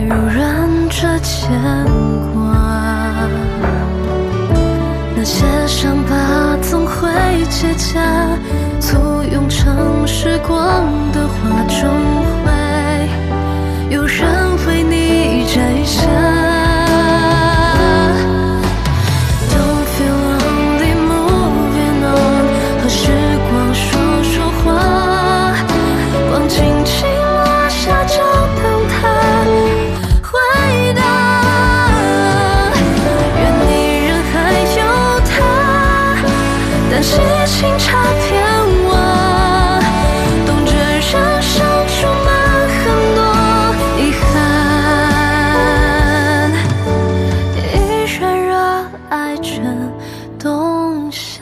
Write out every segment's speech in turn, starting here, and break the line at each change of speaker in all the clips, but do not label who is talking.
柔软着牵挂，那些伤疤总会结痂，簇拥成时光的画中会有人为你摘下。Don't feel lonely, moving on， 和时光说说话，光轻轻落下，就等它回答。愿你人还有他，但激情差偏忘，懂着人生充满很多遗憾，依然热爱着冬夏。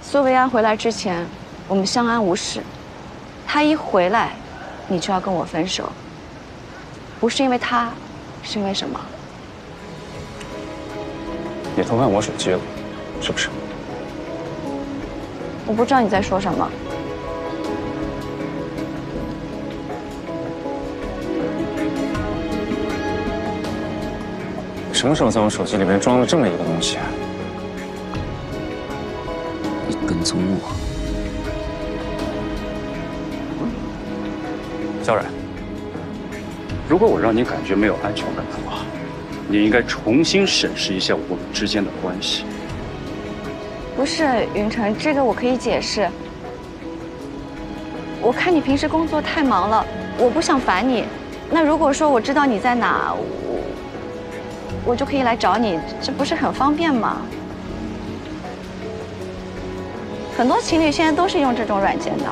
苏维安回来之前，我们相安无事。他一回来，你就要跟我分手。不是因为他，是因为什么？
你偷看我手机了，是不是？
我不知道你在说什么。
什么时候在我手机里面装了这么一个东西啊？
你跟踪我？
小冉，如果我让你感觉没有安全感的话，你应该重新审视一下我们之间的关系。
不是云晨，这个我可以解释。我看你平时工作太忙了，我不想烦你。那如果说我知道你在哪，我就可以来找你，这不是很方便吗？很多情侣现在都是用这种软件的。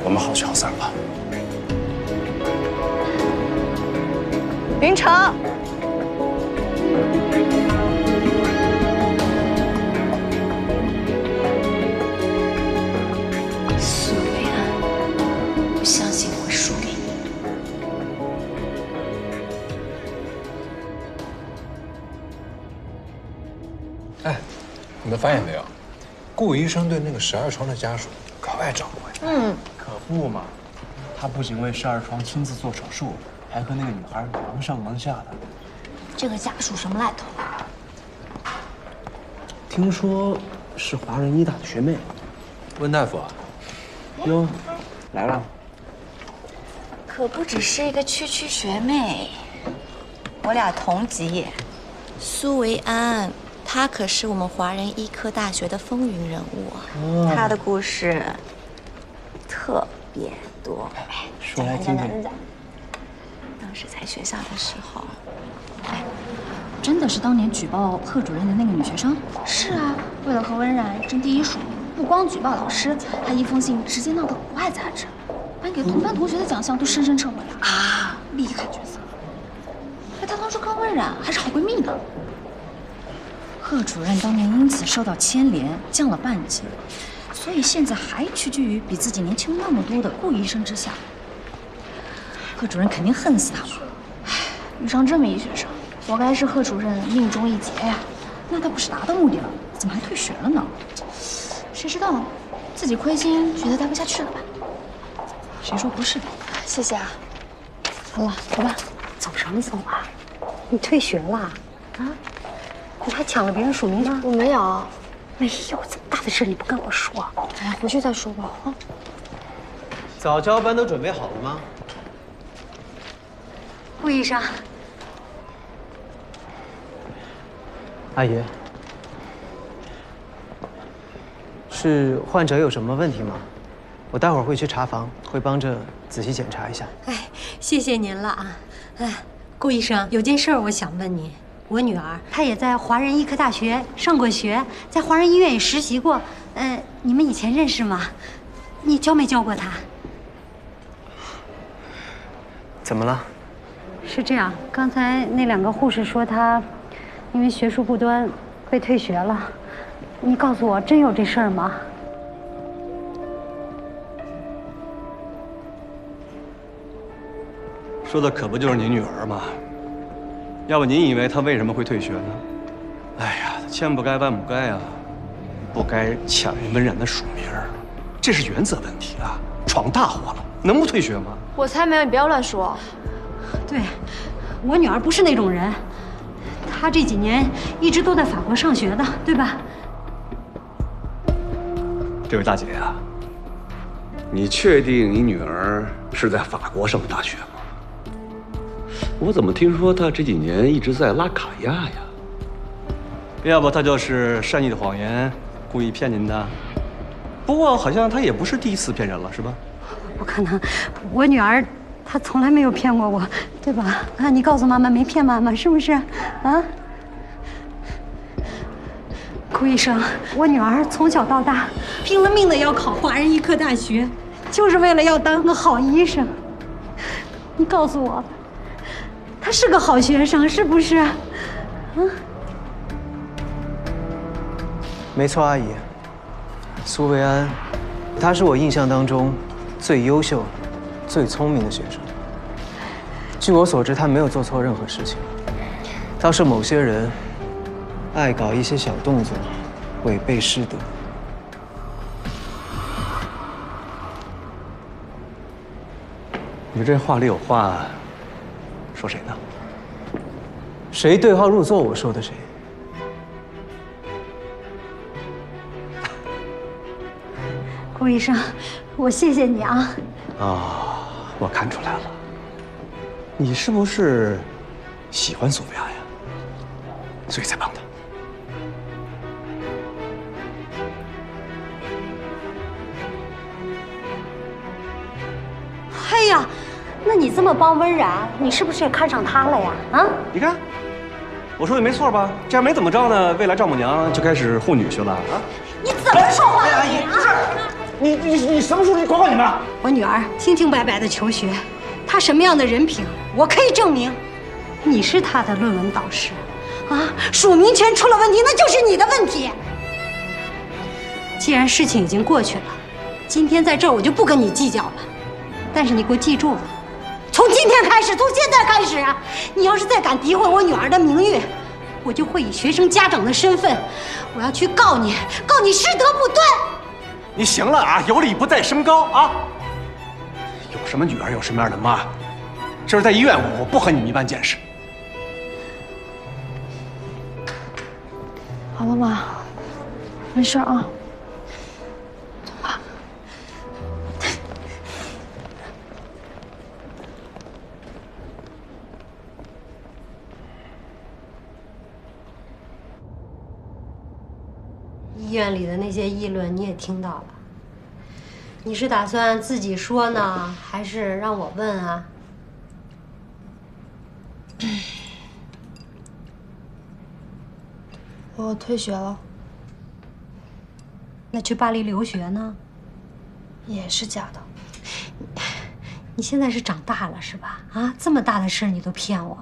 我们好聚好散吧。
云城。
苏维安，我相信我会输给你。
哎，你们发现没有？顾医生对那个12床的家属格外照顾。
可不嘛，他不仅为12床亲自做手术，还和那个女孩忙上忙下的。
这个家属什么来头？
听说是华人医大的学妹。
温大夫啊，
哟，来了。
可不只是一个区学妹，我俩同级。苏维安，她可是我们华人医科大学的风云人物啊，她的故事特别多。
说来听听。
当时在学校的时候，
真的是当年举报贺主任的那个女学生？
是啊，为了和温冉争第一数，不光举报老师，还一封信直接闹到国外杂志，颁给同班同学的奖项都深深撤回了啊！厉害角色。哎，她当初跟温冉还是好闺蜜呢。
贺主任当年因此受到牵连，降了半级，所以现在还屈居于比自己年轻那么多的顾医生之下。贺主任肯定恨死他了。
遇上这么一学生，活该是贺主任命中一劫呀。
那他不是达到目的了，怎么还退学了呢？
谁知道呢？自己亏心，觉得待不下去了吧？
谁说不是的？
谢谢啊。
好了，走吧。走什么走啊？你退学了啊？你还抢了别人署名吗？
我没有。
没有，这么大的事你不跟我说？
哎呀，回去再说吧。啊。
早教班都准备好了吗？
顾医生。
阿姨，是患者有什么问题吗？我待会儿会去查房，会帮着仔细检查一下。
哎，谢谢您了啊！哎，顾医生，有件事我想问你。我女儿她也在华人医科大学上过学，在华人医院也实习过。你们以前认识吗？你教没教过她？
怎么了？
是这样，刚才那2个护士说她因为学术不端被退学了。你告诉我，真有这事儿吗？
说的可不就是您女儿吗？要不您以为她为什么会退学呢？哎呀，千不该万不该啊，不该抢人文然的署名，这是原则问题啊！闯大祸了，能不退学吗？
我才没有，你不要乱说。
对，我女儿不是那种人，她这几年一直都在法国上学的，对吧？
这位大姐呀，你确定你女儿是在法国上的大学吗？我怎么听说她这几年一直在拉卡亚呀？要不她就是善意的谎言，故意骗您的。不过好像她也不是第一次骗人了，是吧？
不可能，我女儿她从来没有骗过我，对吧？啊，你告诉妈妈没骗妈妈，是不是？啊？顾医生，我女儿从小到大拼了命的要考华人医科大学，就是为了要当个好医生。你告诉我，她是个好学生，是不是？啊？
没错，阿姨，苏维安，他是我印象当中最优秀、最聪明的学生。据我所知，他没有做错任何事情，倒是某些人爱搞一些小动作，违背师德。
你这话里有话，说谁呢？
谁对号入座，我说的谁。
顾医生，我谢谢你啊！
啊，我看出来了，你是不是喜欢索菲亚呀？所以才帮她。
哎呀，那你这么帮温然，你是不是也看上她了呀？啊？
你看，我说的没错吧？这样没怎么着呢，未来丈母娘就开始护女婿了啊！
你怎么说话的？
阿姨，不是。你什么时候？你管管你们！
我女儿清清白白的求学，她什么样的人品，我可以证明。你是她的论文导师，啊，署名权出了问题，那就是你的问题。既然事情已经过去了，今天在这儿我就不跟你计较了。但是你给我记住了，从今天开始，从现在开始啊，你要是再敢诋毁我女儿的名誉，我就会以学生家长的身份，我要去告你，告你师德不端。
你行了啊，有理不在声高啊！有什么女儿有什么样的妈，这是在医院，我不和你们一般见识。
好了妈，没事啊，走吧。
医院里的那些议论你也听到了，你是打算自己说呢，还是让我问啊？
我退学了。
那去巴黎留学呢？
也是假的。
你现在是长大了是吧？啊，这么大的事你都骗我？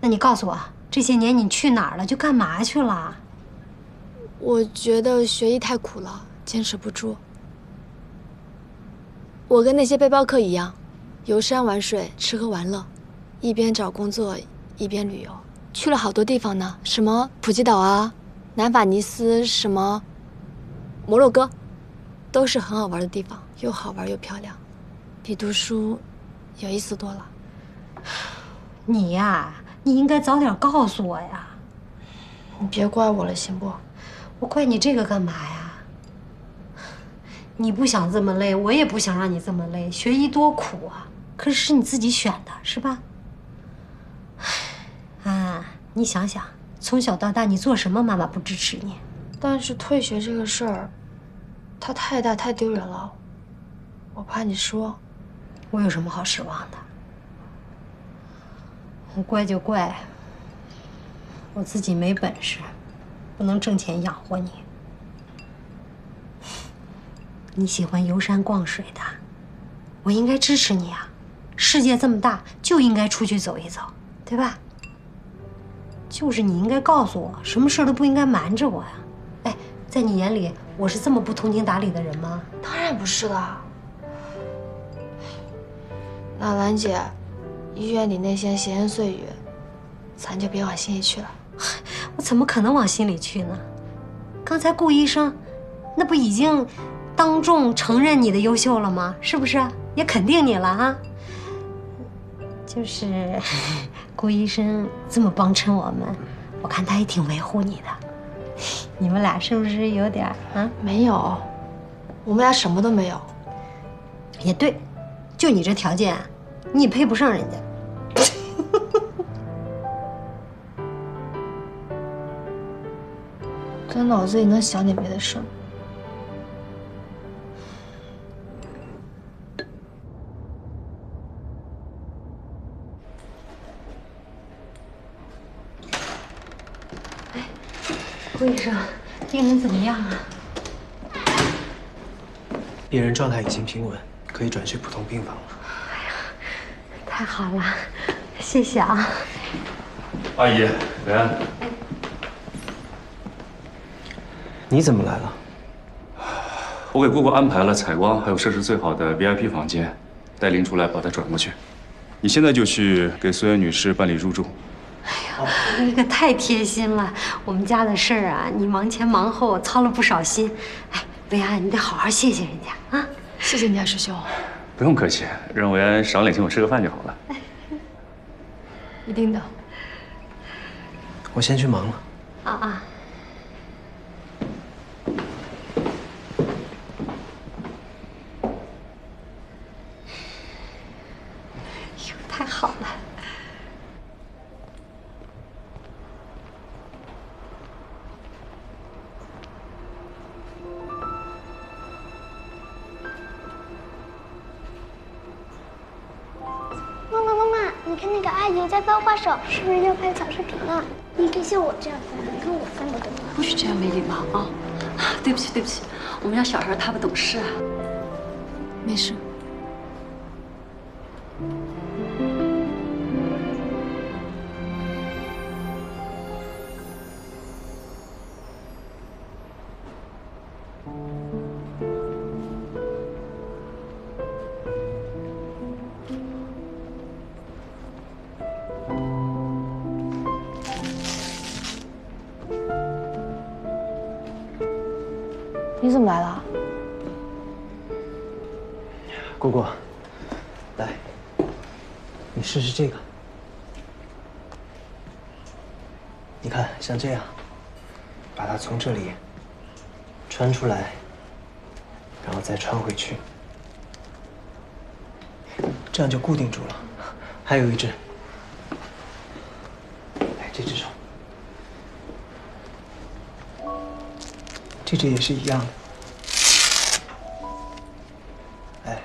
那你告诉我，这些年你去哪儿了？去干嘛去了？
我觉得学医太苦了，坚持不住。我跟那些背包客一样，游山玩水，吃喝玩乐，一边找工作一边旅游，去了好多地方呢，什么普吉岛啊、南法尼斯，什么摩洛哥，都是很好玩的地方，又好玩又漂亮，比读书有意思多了。
你呀，你应该早点告诉我呀。
你别怪我了，行不？
我怪你这个干嘛呀？你不想这么累，我也不想让你这么累。学医多苦啊，可是你自己选的，是吧？啊，你想想，从小到大你做什么，妈妈不支持你？
但是退学这个事儿，它太大太丢人了，我怕你说。
我有什么好失望的？我怪就怪我自己没本事，不能挣钱养活你。你喜欢游山逛水的，我应该支持你啊！世界这么大，就应该出去走一走，对吧？就是你应该告诉我，什么事都不应该瞒着我呀。哎，在你眼里，我是这么不通情达理的人吗？
当然不是啦。那兰姐，医院里那些闲言碎语，咱就别往心里去了。
我怎么可能往心里去呢？刚才顾医生，那不已经当众承认你的优秀了吗？是不是？也肯定你了啊。就是顾医生这么帮衬我们，我看他也挺维护你的。你们俩是不是有点啊？
没有，我们俩什么都没有。
也对，就你这条件，你也配不上人家。
咱脑子里能想点别的事吗？
顾医生，病人怎么样啊？
病人状态已经平稳，可以转去普通病房了。
太好了，谢谢啊。
阿姨，维安，
你怎么来了？
我给姑姑安排了采光还有设施最好的 VIP 房间，带林出来把她转过去。你现在就去给苏媛女士办理入住。
你可太贴心了，我们家的事儿啊，你忙前忙后，操了不少心。哎，维安，你得好好谢谢人家啊！
谢谢你啊，师兄。
不用客气，让维安赏脸请我吃个饭就好了。
一定的。
我先去忙了。
啊。哟，太好了。
妈妈，你看那个阿姨在翻花手，是不是要拍小视频呢？你可以像我这样翻，你看我翻的多好。
不许这样没礼貌啊！对不起，对不起，我们家小孩他不懂事啊。
没事。你怎么来了？
姑姑，来，你试试这个。你看，像这样，把它从这里穿出来，然后再穿回去，这样就固定住了。还有一只，来，这只手，这只也是一样的。哎，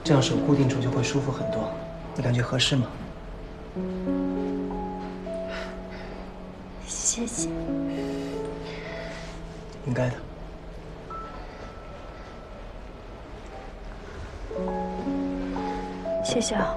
这样手固定住就会舒服很多。你感觉合适吗？
谢谢。
应该的。
谢谢啊。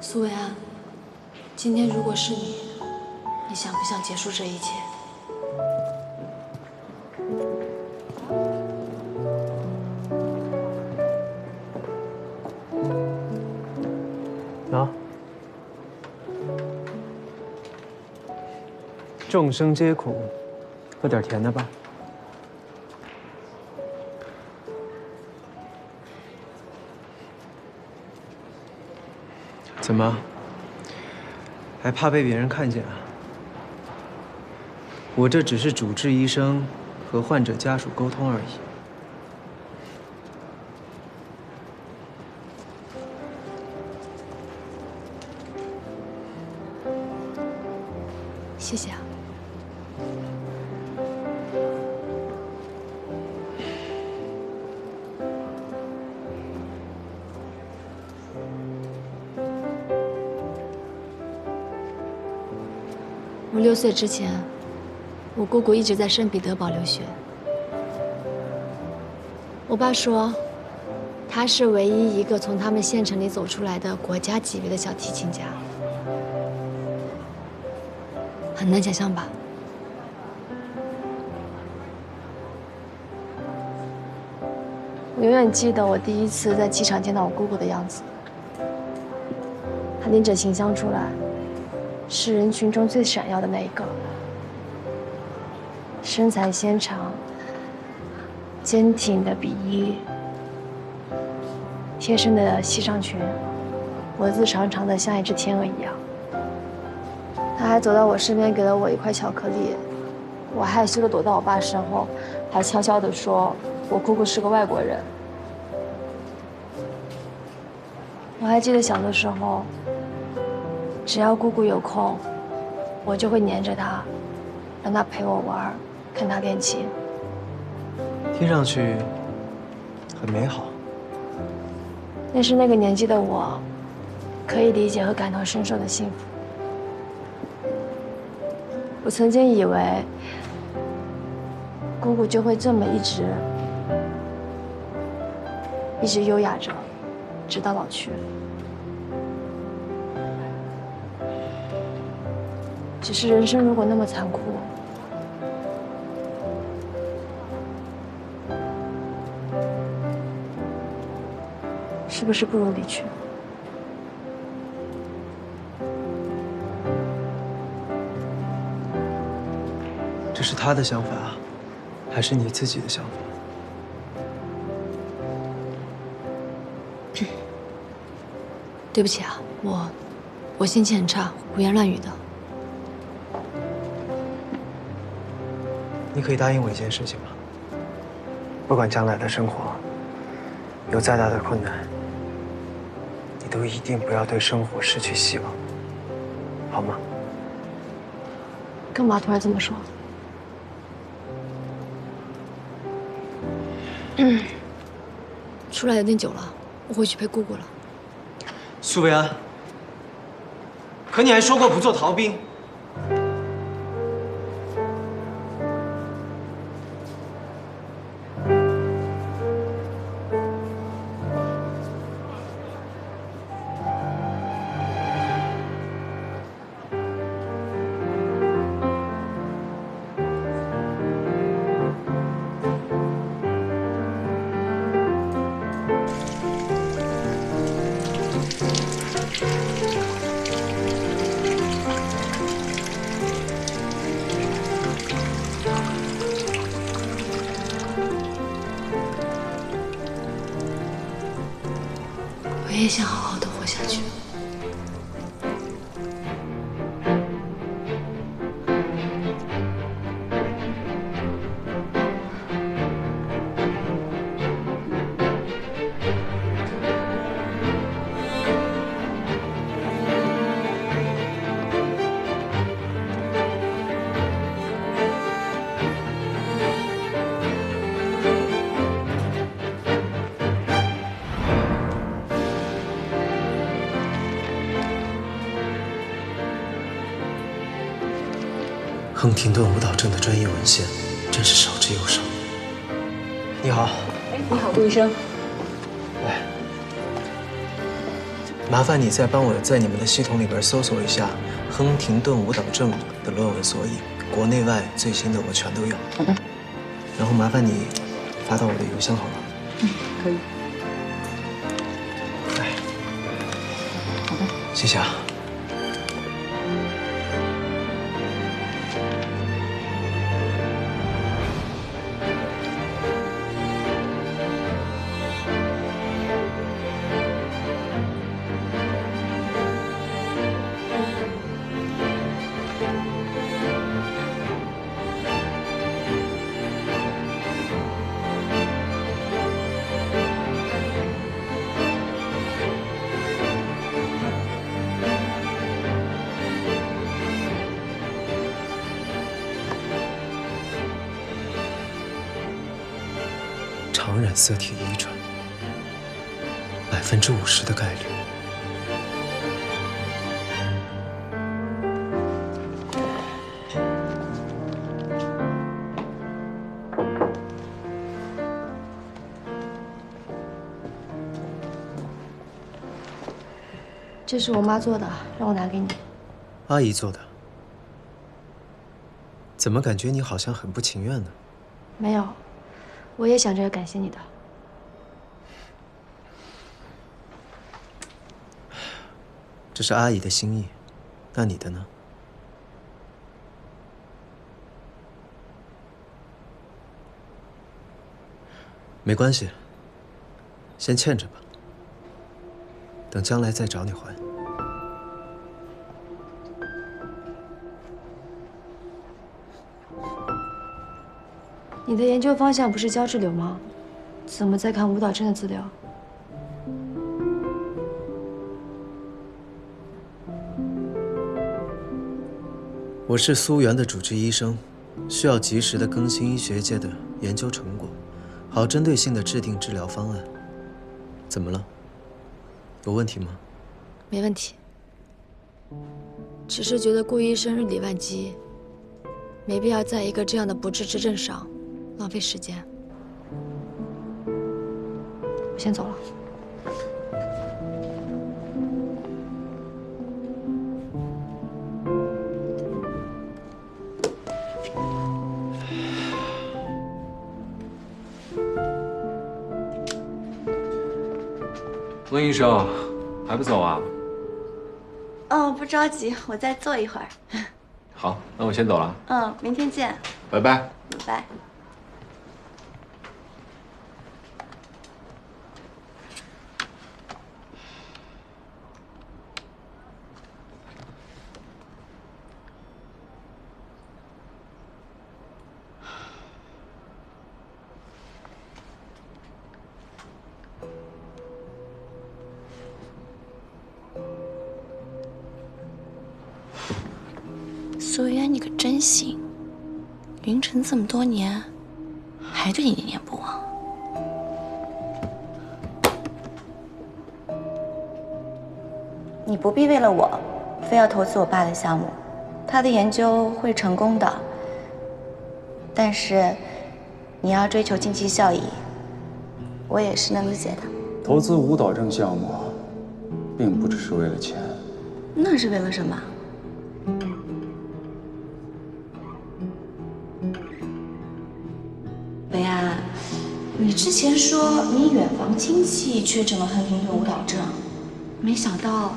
苏维安，今天如果是你，你想不想结束这一切？
啊！众生皆苦，喝点甜的吧。怎么？还怕被别人看见啊？我这只是主治医生，和患者家属沟通而已。
谢谢啊。我6岁之前，我姑姑一直在圣彼得堡留学。我爸说，她是唯一一个从他们县城里走出来的国家级别的小提琴家，很难想象吧？我永远记得我第一次在机场见到我姑姑的样子。她拎着琴箱出来，是人群中最闪耀的那一个，身材纤长，坚挺的比翼，贴身的西上裙，脖子长长的像一只天鹅一样。她还走到我身边，给了我一块巧克力。我害羞的躲到我爸身后，还悄悄地说我姑姑是个外国人。我还记得小的时候，只要姑姑有空，我就会黏着她，让她陪我玩，看她练琴。
听上去很美好。
那是那个年纪的我，可以理解和感同身受的幸福。我曾经以为，姑姑就会这么一直优雅着，直到老去。只是人生如果那么残酷，是不是不如离去？
这是他的想法，还是你自己的想法？
对不起啊，我心情很差，胡言乱语的。
你可以答应我一件事情吗？不管将来的生活有再大的困难，你都一定不要对生活失去希望，好吗？
干嘛突然这么说？出来有点久了，我回去陪姑姑了。
苏维安，可你还说过不做逃兵。
我也想好好的活下去。
亨廷顿舞蹈症的专业文献真是少之又少。你好。
哎，你好，顾医生。
来，麻烦你再帮我在你们的系统里边搜索一下亨廷顿舞蹈症的论文索引，国内外最新的我全都要。
好的。
然后麻烦你发到我的邮箱好吗？
嗯，可以。
来。
好的。
谢谢啊。常染色体遗传，50%的概率。
这是我妈做的，让我拿给你。
阿姨做的。怎么感觉你好像很不情愿呢？
没有，我也想着感谢你的。
这是阿姨的心意，那你的呢？没关系，先欠着吧，等将来再找你还。
你的研究方向不是胶质瘤吗？怎么在看舞蹈症的资料？
我是苏源的主治医生，需要及时的更新医学界的研究成果，好针对性的制定治疗方案。怎么了？有问题吗？
没问题，只是觉得顾医生日理万机，没必要在一个这样的不治之症上浪费时间。我先走了。
温医生，还不走啊？
哦，不着急，我再坐一会儿。
好，那我先走了。
嗯，明天见。
拜拜。
拜拜。苏渊，你可真行！云城这么多年，还对你念念不忘。你不必为了我，非要投资我爸的项目，他的研究会成功的。但是，你要追求经济效益，我也是能理解的。
投资舞蹈症项目，并不只是为了钱。
那是为了什么？维安，你之前说你远房亲戚确诊了亨廷顿舞蹈症，没想到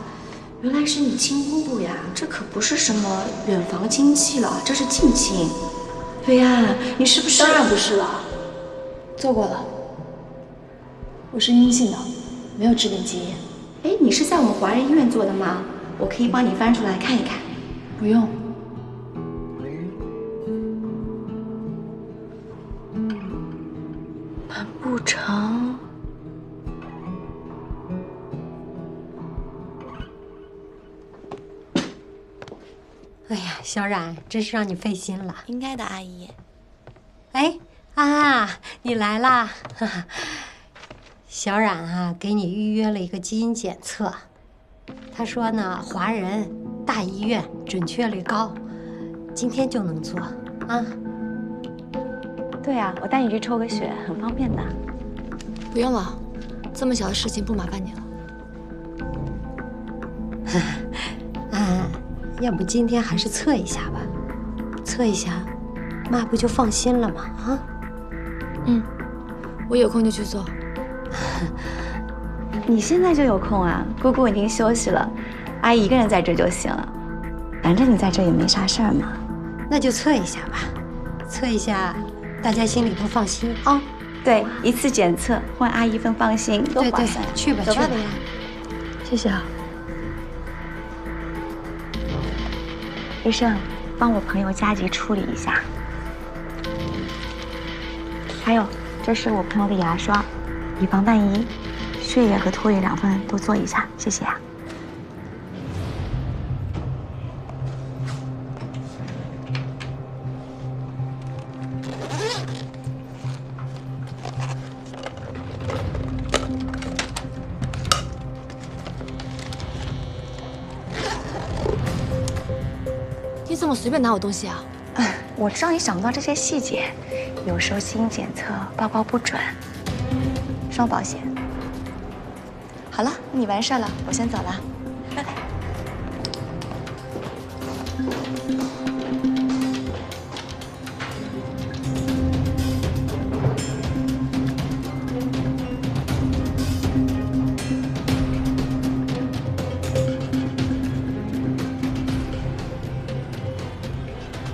原来是你亲姑姑呀！这可不是什么远房亲戚了，这是近亲。维安，你是不是？
当然不是了，做过了，我是阴性的，没有致病基因。
哎，你是在我们华人医院做的吗？我可以帮你翻出来看一看。
不用。
难不成？
哎呀，小冉，真是让你费心了。
应该的，阿姨。
哎，啊，你来啦！哈哈，小冉啊，给你预约了一个基因检测。他说呢，华人大医院准确率高，今天就能做啊。
对啊，我带你去抽个血，很方便的。
不用了，这么小的事情不麻烦你了。
啊，要不今天还是测一下吧，测一下，妈不就放心了吗？啊？
嗯，我有空就去做。
你现在就有空啊？姑姑已经休息了，阿姨一个人在这就行了。反正你在这也没啥事儿嘛。
那就测一下吧，测一下，大家心里都放心啊。
对，一次检测换阿姨份放心，多划算。
去吧，
走吧，
去吧。
谢谢啊。
医生，帮我朋友加急处理一下。还有，这是我朋友的牙刷，以防万一，血液和唾液2份都做一下，谢谢啊。
你怎么随便拿我东西啊？
我知道你想不到这些细节，有时候基因检测报告不准，双保险。好了，你完事了，我先走了，拜拜。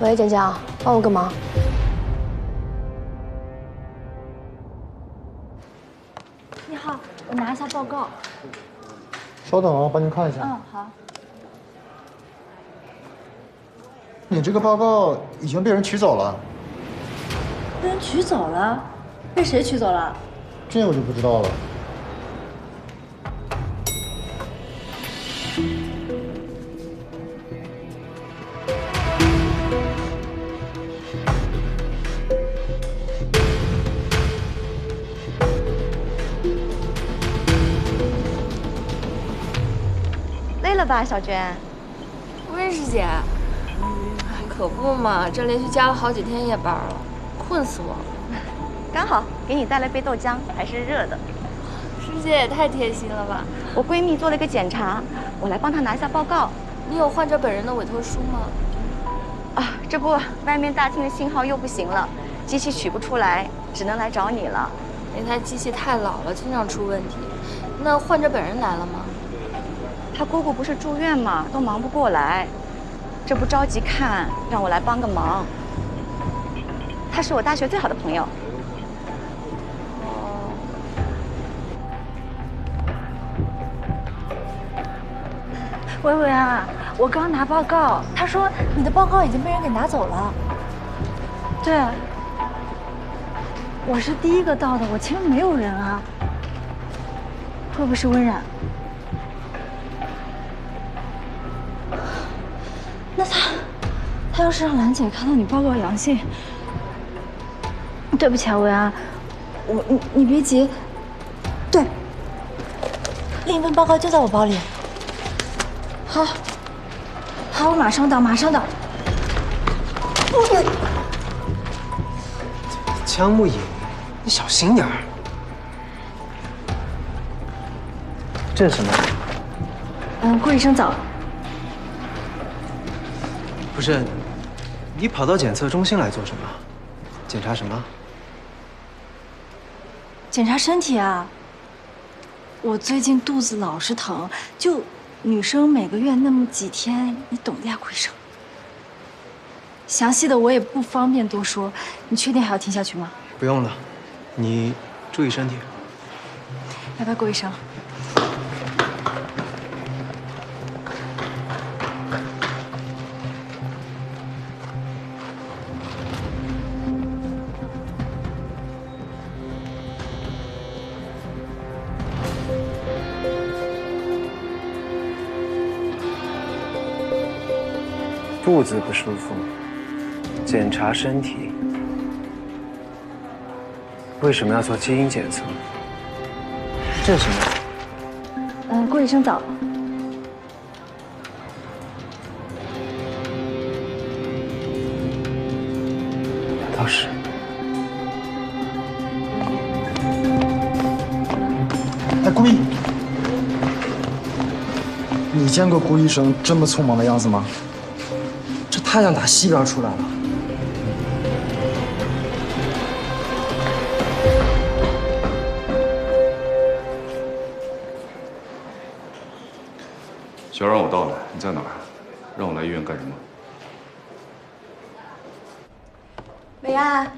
喂，简江，帮我个忙。
你好，我拿一下报告。
稍等啊，帮您看一下。
嗯，好。
你这个报告已经被人取走了。
被人取走了？被谁取走了？
这我就不知道了。
累了吧，小娟？
温师姐，可不嘛，这连续加了好几天夜班了，困死我了。
刚好给你带了杯豆浆，还是热的。
师姐也太贴心了吧！
我闺蜜做了个检查，我来帮她拿一下报告。
你有患者本人的委托书吗？
啊，这不，外面大厅的信号又不行了，机器取不出来，只能来找你了。
那台机器太老了，经常出问题。那患者本人来了吗？
他姑姑不是住院嘛，都忙不过来，这不着急看，让我来帮个忙。他是我大学最好的朋友。
薇薇啊，我刚拿报告，他说你的报告已经被人给拿走了。对，我是第一个到的，我前面没有人啊。会不会是温冉？那他要是让兰姐看到你报告阳性，对不起啊，薇安，你别急。对，另一份报告就在我包里。好，好，我马上到，马上到。
江木影，你小心点儿。这是什么？
顾医生早。
不是，你跑到检测中心来做什么？检查什么？
检查身体啊。我最近肚子老是疼，就女生每个月那么几天，你懂的呀，顾医生。详细的我也不方便多说，你确定还要听下去吗？
不用了，你注意身体。
拜拜，顾医生。
肚子不舒服，检查身体。为什么要做基因检测？这是什么？
顾医生早。
倒是。
哎，顾医，你见过顾医生这么匆忙的样子吗？
这太阳打西边出来了。
小冉，我到了，你在哪儿？让我来医院干什么？
维安，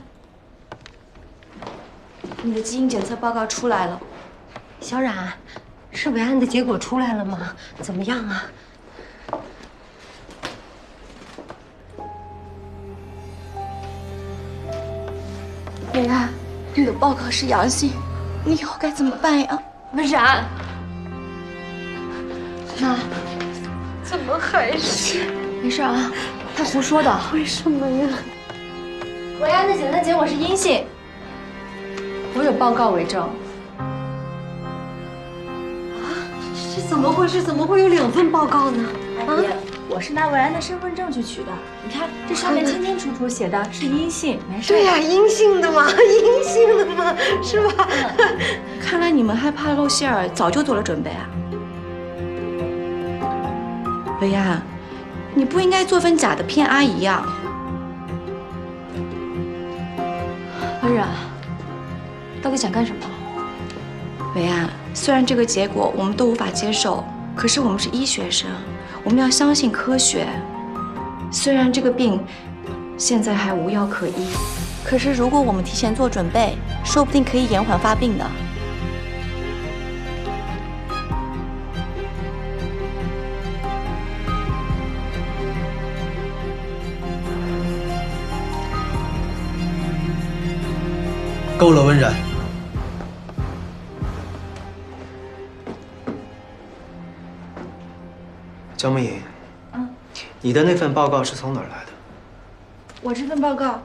你的基因检测报告出来了。
小冉，是维安的结果出来了吗？怎么样啊？
维安，你的报告是阳性，你以后该怎么办呀？
温冉，
妈，
怎么还是？
没事啊，他胡说的。
为什么呀？
维安的检测结果是阴性，我有报告为证。
啊，这怎么回事？怎么会有2份报告呢？
阿姨，我是拿维安的身份证去取的，你看这上面清清楚楚写的是阴性，没事。
对呀，阴性的嘛，阴性的嘛，是吧？
看来你们害怕露馅儿，早就做了准备啊。维安，你不应该做份假的骗阿姨呀。
温冉，到底想干什么？
维安，虽然这个结果我们都无法接受，可是我们是医学生，我们要相信科学。虽然这个病
现在还无药可医。
可是如果我们提前做准备，说不定可以延缓发病的。
够了，温然。江梦莹，你的那份报告是从哪儿来的？
我这份报告，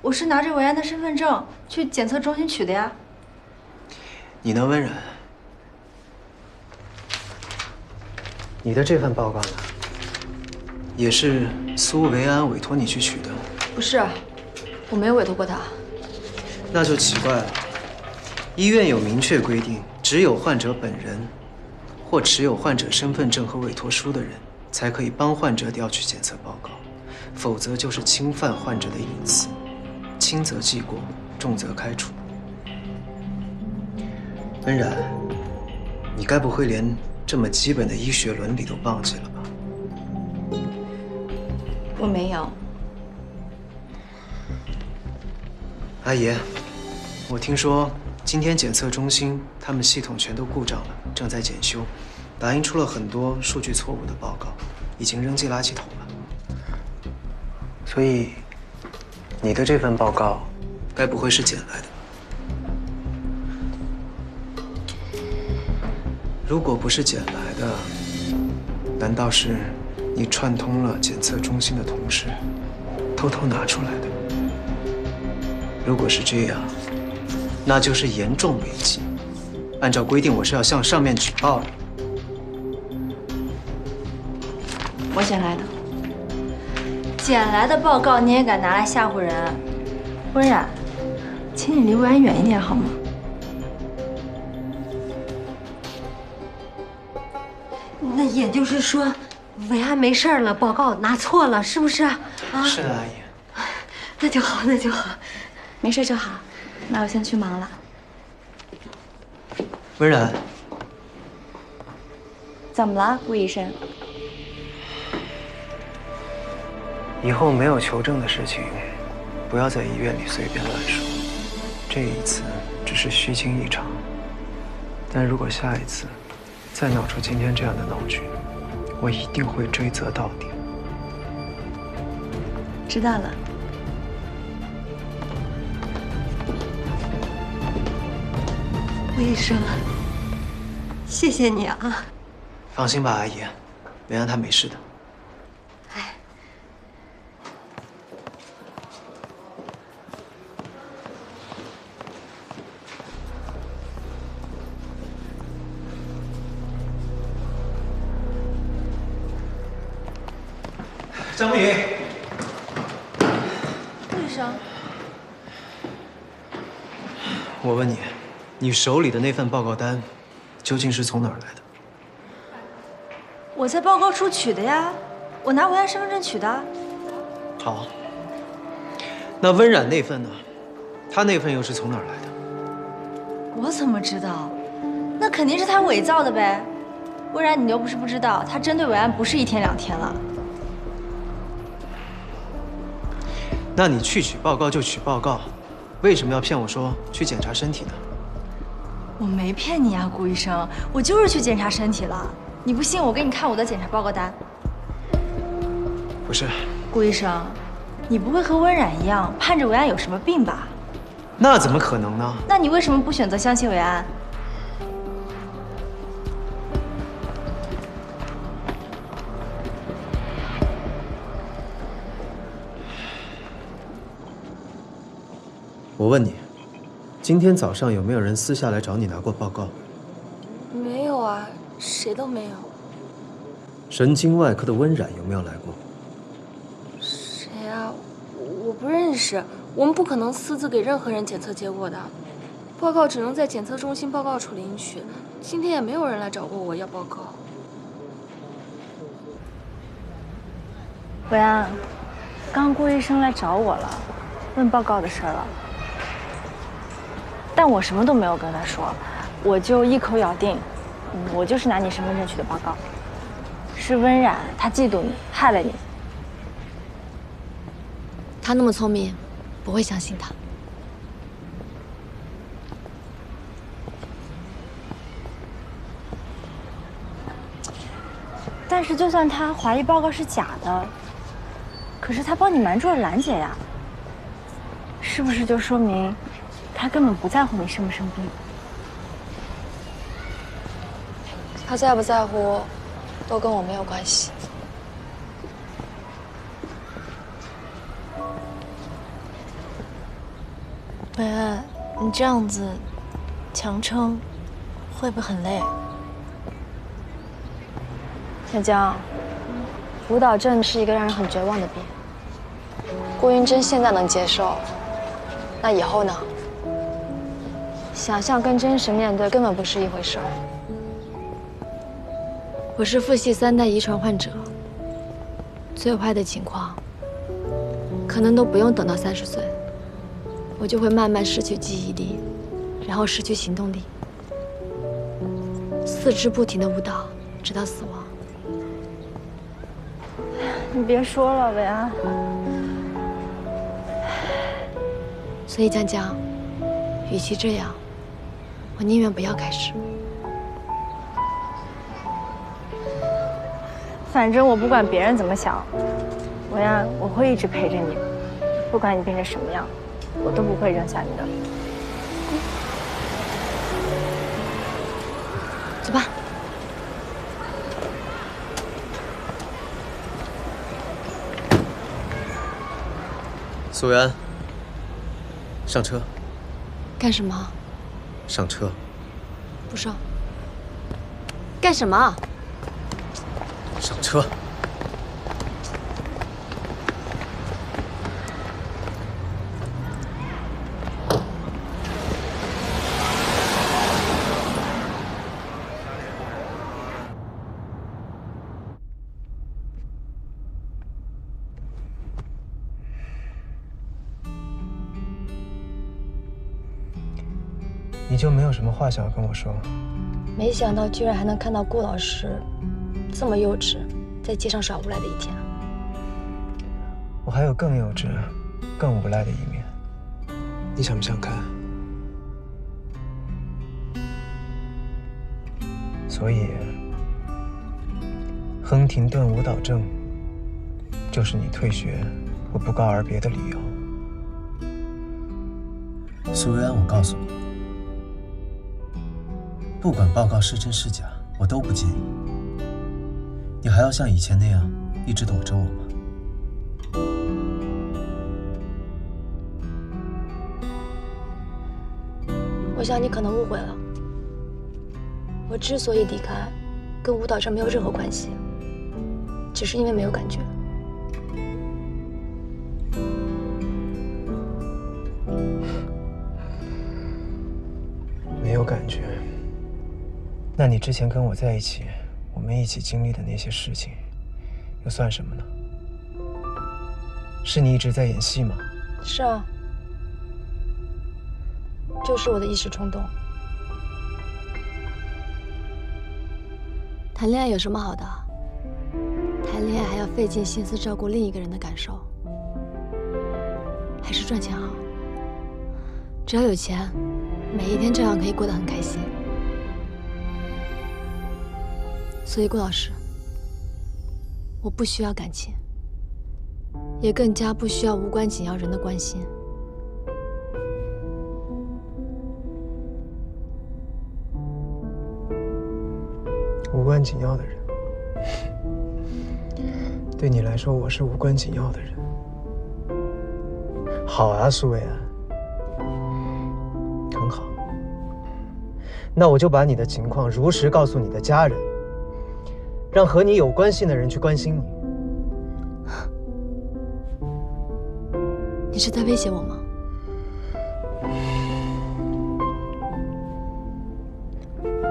我是拿着维安的身份证去检测中心取的呀。
你呢，温然？你的这份报告呢？也是苏维安委托你去取的？
不是，我没有委托过他。
那就奇怪了。医院有明确规定，只有患者本人或持有患者身份证和委托书的人，才可以帮患者调取检测报告，否则就是侵犯患者的隐私，轻则记过，重则开除。温然，你该不会连这么基本的医学伦理都忘记了吧？
我没有。
阿姨，我听说今天检测中心他们系统全都故障了，正在检修，打印出了很多数据错误的报告，已经扔进垃圾桶了。所以，你的这份报告该不会是捡来的？如果不是捡来的，难道是你串通了检测中心的同事，偷偷拿出来的？如果是这样，那就是严重违纪。按照规定，我是要向上面举报的。
我捡来的。捡来的报告你也敢拿来吓唬人？温然，请你离维安远一点好吗？
那也就是说，维安没事了，报告拿错了，是不是啊？
是的，阿姨。
那就好，那就好，
没事就好。那我先去忙了。
温然，
怎么了，顾医生？
以后没有求证的事情，不要在医院里随便乱说。这一次只是虚惊一场，但如果下一次再闹出今天这样的闹剧，我一定会追责到底。
知道了。
顾医生，谢谢你啊！
放心吧，阿姨，维安他没事的。张梦莹，
顾医生，
我问你，你手里的那份报告单究竟是从哪儿来的？
我在报告处取的呀，我拿维安身份证取的。
好，那温冉那份呢？他那份又是从哪儿来的？
我怎么知道？那肯定是他伪造的呗。温冉，你又不是不知道，他针对维安不是1天2天了。
那你去取报告就取报告，为什么要骗我说去检查身体呢？
我没骗你啊，顾医生，我就是去检查身体了。你不信，我给你看我的检查报告单。
不是，
顾医生，你不会和温冉一样盼着维安有什么病吧？
那怎么可能呢？
那你为什么不选择相信维安？
我问你，今天早上有没有人私下来找你拿过报告？
没有啊，谁都没有。
神经外科的温冉有没有来过？
谁啊？我不认识，我们不可能私自给任何人检测结果的。报告只能在检测中心报告处领取。今天也没有人来找过我要报告。
维安，刚顾医生来找我了，问报告的事了。但我什么都没有跟他说，我就一口咬定，我就是拿你身份证取的报告。是温冉，他嫉妒你，害了你。
他他那么聪明，不会相信他。
但是就算他怀疑报告是假的，可是他帮你瞒住了兰姐呀，是不是就说明他根本不在乎你生不生病？
他在不在乎，都跟我没有关系。
伟安，你这样子强撑，会不会很累？
小江，舞蹈症是一个让人很绝望的病。顾云珍现在能接受，那以后呢？想象跟真实面对根本不是一回事儿。我是父系3代遗传患者，最坏的情况，可能都不用等到30岁，我就会慢慢失去记忆力，然后失去行动力，四肢不停地舞蹈，直到死亡。
你别说了，伟安。
所以江江，与其这样，我宁愿不要开始。
反正我不管别人怎么想，伟安，我会一直陪着你，不管你变成什么样，我都不会扔下你的。
走吧。
苏维安，上车。
干什么？
上车。
不上。干什么？
上车。你就没有什么话想要跟我说？
没想到居然还能看到顾老师这么幼稚，在街上耍无赖的一天。
我还有更幼稚、更无赖的一面，你想不想看？所以，亨廷顿舞蹈症就是你退学和不告而别的理由。苏维安，我告诉你，不管报告是真是假，我都不介意。你还要像以前那样一直躲着我吗？
我想你可能误会了，我之所以离开，跟舞蹈症没有任何关系，只是因为没有感觉。
没有感觉？那你之前跟我在一起，我们一起经历的那些事情，又算什么呢？是你一直在演戏吗？
是啊，就是我的一时冲动。谈恋爱有什么好的？谈恋爱还要费尽心思照顾另一个人的感受，还是赚钱好。只要有钱，每一天照样可以过得很开心。所以顾老师，我不需要感情，也更加不需要无关紧要人的关心。
无关紧要的人，对你来说，我是无关紧要的人。好啊，苏维安，很好。那我就把你的情况如实告诉你的家人，让和你有关系的人去关心你。
你是在威胁我吗？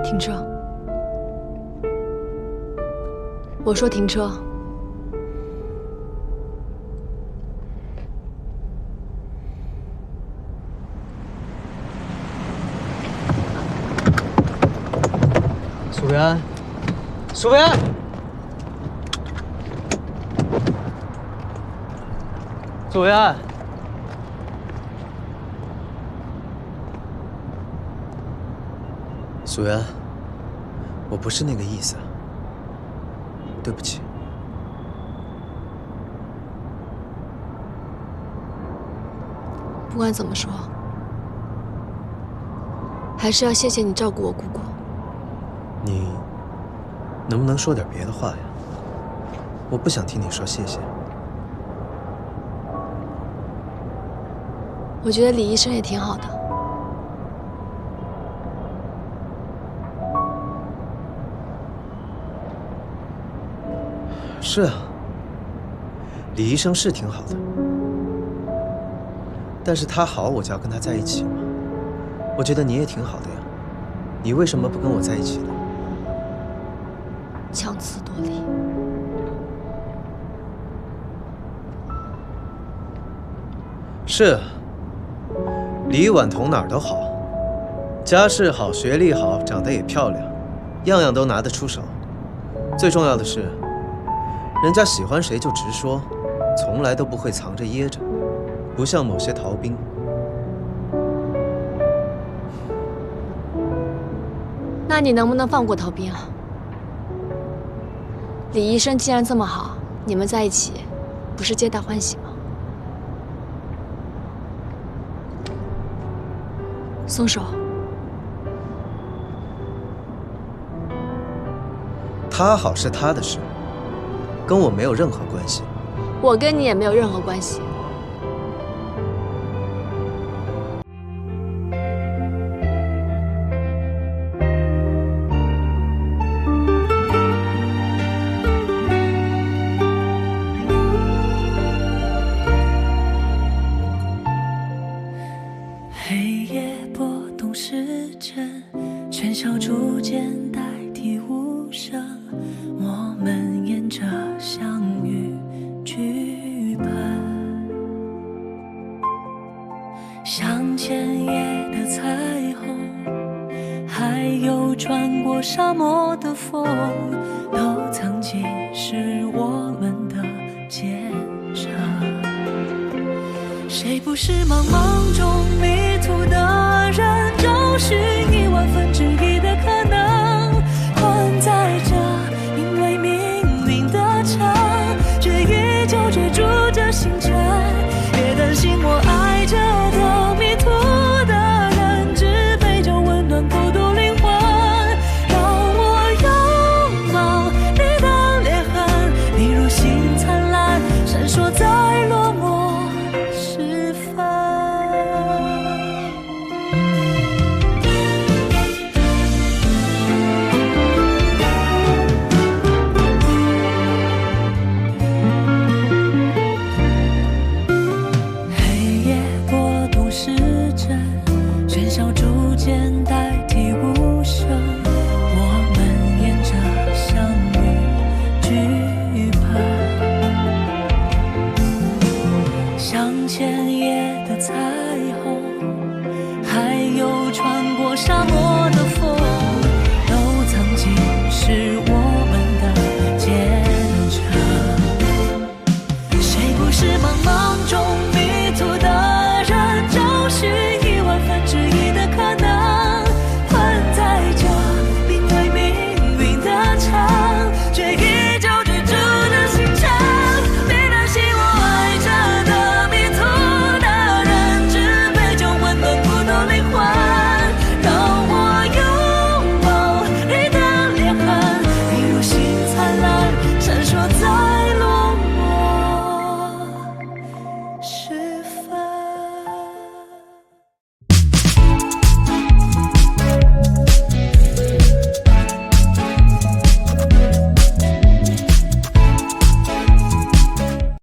停车！我说停车！
苏维安，苏维安，苏维安。苏源，我不是那个意思，对不起。
不管怎么说，还是要谢谢你照顾我姑姑。
你能不能说点别的话呀？我不想听你说谢谢。
我觉得李医生也挺好的。
是啊，李医生是挺好的，但是他好，我就要跟他在一起吗？我觉得你也挺好的呀，你为什么不跟我在一起呢？
强词夺理。
是，李婉彤哪儿都好，家世好，学历好，长得也漂亮，样样都拿得出手。最重要的是，人家喜欢谁就直说，从来都不会藏着掖着，不像某些逃兵。
那你能不能放过逃兵啊？李医生既然这么好，你们在一起，不是皆大欢喜吗？松手。
他好是他的事，跟我没有任何关系。
我跟你也没有任何关系。
黑夜拨动时针，喧嚣逐渐代替无声。我们沿着相遇剧本，像前夜的彩虹，还有穿过沙漠的风，都曾经是我们的坚守。谁不是茫茫中迷途的人，找寻1/1000的可能，困在这因为命运的城，却依旧追逐着星辰。别担心我爱着的迷途的人，只陪着温暖孤独灵魂。让我拥抱你的裂痕，你如星灿烂，闪烁在落寞时分。黑夜拨动时针，喧嚣逐渐代替无声。我们沿着相遇剧本，像前夜的彩虹，还有穿过沙漠